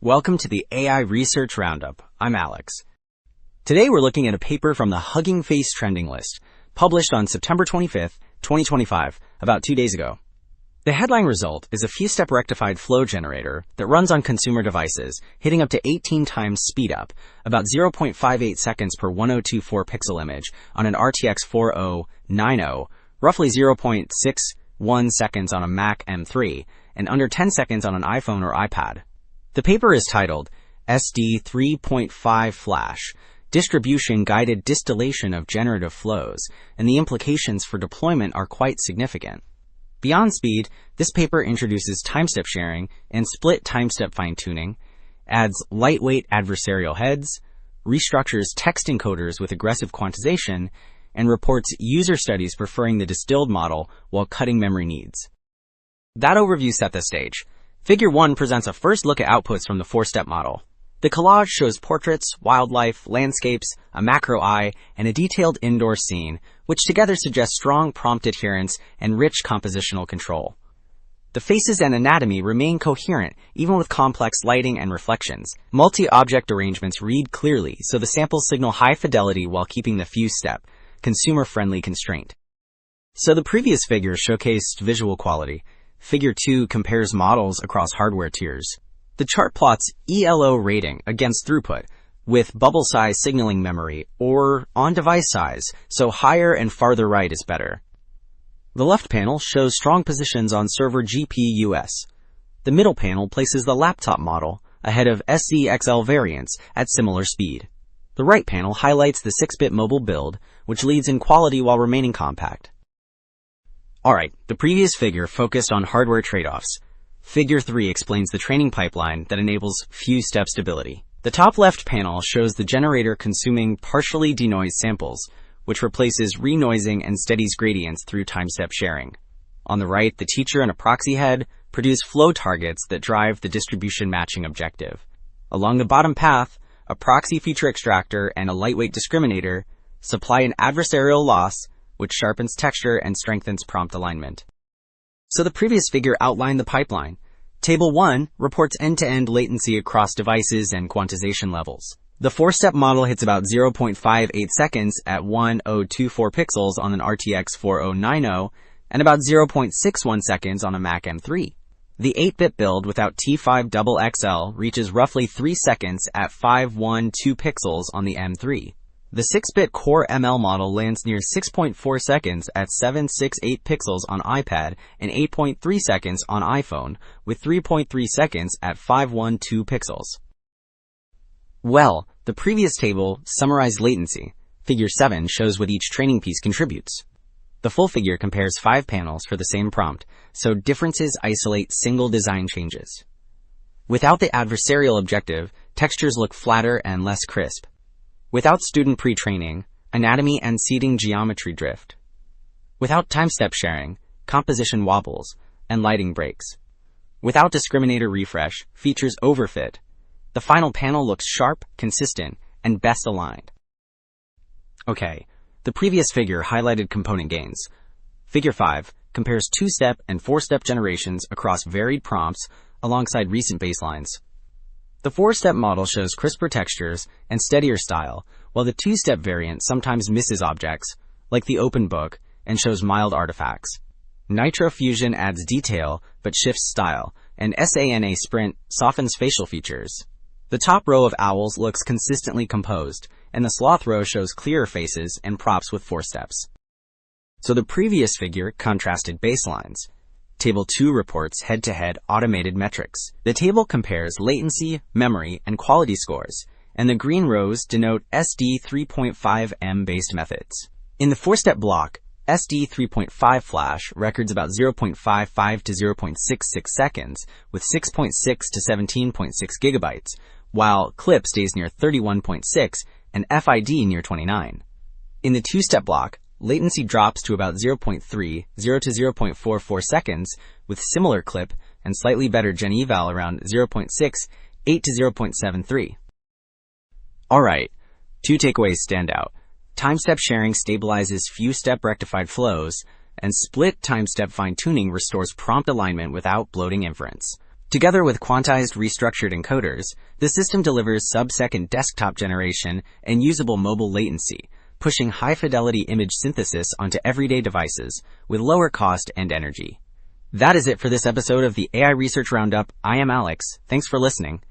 Welcome to the AI Research Roundup. I'm Alex. Today we're looking at a paper from the Hugging Face trending list, published on September 25th, 2025, about 2 days ago. The headline result is a few-step rectified flow generator that runs on consumer devices, hitting up to 18 times speed up, about 0.58 seconds per 1024 pixel image on an RTX 4090, roughly 0.61 seconds on a Mac M3, and under 10 seconds on an iPhone or iPad. The paper is titled SD3.5-Flash, Distribution-Guided Distillation of Generative Flows, and the implications for deployment are quite significant. Beyond speed, this paper introduces timestep sharing and split-timestep fine-tuning, adds lightweight adversarial heads, restructures text encoders with aggressive quantization, and reports user studies preferring the distilled model while cutting memory needs. That overview set the stage. Figure 1 presents a first look at outputs from the 4-step model. The collage shows portraits, wildlife, landscapes, a macro eye, and a detailed indoor scene, which together suggest strong prompt adherence and rich compositional control. The faces and anatomy remain coherent, even with complex lighting and reflections. Multi-object arrangements read clearly, so the samples signal high fidelity while keeping the few-step, consumer-friendly constraint. So the previous figure showcased visual quality. Figure 2 compares models across hardware tiers. The chart plots ELO rating against throughput, with bubble size signaling memory, or on-device size, so higher and farther right is better. The left panel shows strong positions on server GPUs. The middle panel places the laptop model ahead of SCXL variants at similar speed. The right panel highlights the 6-bit mobile build, which leads in quality while remaining compact. Alright, the previous figure focused on hardware trade-offs. Figure 3 explains the training pipeline that enables few-step stability. The top left panel shows the generator consuming partially denoised samples, which replaces renoising and steadies gradients through timestep sharing. On the right, the teacher and a proxy head produce flow targets that drive the distribution matching objective. Along the bottom path, a proxy feature extractor and a lightweight discriminator supply an adversarial loss, which sharpens texture and strengthens prompt alignment. So the previous figure outlined the pipeline. Table 1 reports end-to-end latency across devices and quantization levels. The 4-step model hits about 0.58 seconds at 1024 pixels on an RTX 4090 and about 0.61 seconds on a Mac M3. The 8-bit build without T5XXL reaches roughly 3 seconds at 512 pixels on the M3. The 6-bit Core ML model lands near 6.4 seconds at 768 pixels on iPad and 8.3 seconds on iPhone, with 3.3 seconds at 512 pixels. Well, the previous table summarized latency. Figure 7 shows what each training piece contributes. The full figure compares 5 panels for the same prompt, so differences isolate single design changes. Without the adversarial objective, textures look flatter and less crisp. Without student pre-training, anatomy and seating geometry drift. Without timestep sharing, composition wobbles and lighting breaks. Without discriminator refresh, features overfit. The final panel looks sharp, consistent, and best aligned. Okay, the previous figure highlighted component gains. Figure 5 compares 2-step and 4-step generations across varied prompts alongside recent baselines. The 4-step model shows crisper textures and steadier style, while the 2-step variant sometimes misses objects, like the open book, and shows mild artifacts. Nitro Fusion adds detail but shifts style, and SANA Sprint softens facial features. The top row of owls looks consistently composed, and the sloth row shows clearer faces and props with 4 steps. So the previous figure contrasted baselines. Table 2 reports head-to-head automated metrics. The table compares latency, memory, and quality scores, and the green rows denote SD3.5M-based methods. In the 4-step block, SD3.5-Flash records about 0.55 to 0.66 seconds with 6.6 to 17.6 gigabytes, while clip stays near 31.6 and FID near 29. In the 2-step block, latency drops to about 0.30 to 0.44 seconds with similar clip and slightly better gen eval around 0.68 to 0.73. Alright, 2 takeaways stand out. Timestep sharing stabilizes few-step rectified flows, and split timestep fine-tuning restores prompt alignment without bloating inference. Together with quantized restructured encoders, the system delivers sub-second desktop generation and usable mobile latency, pushing high-fidelity image synthesis onto everyday devices with lower cost and energy. That is it for this episode of the AI Research Roundup. I am Alex. Thanks for listening.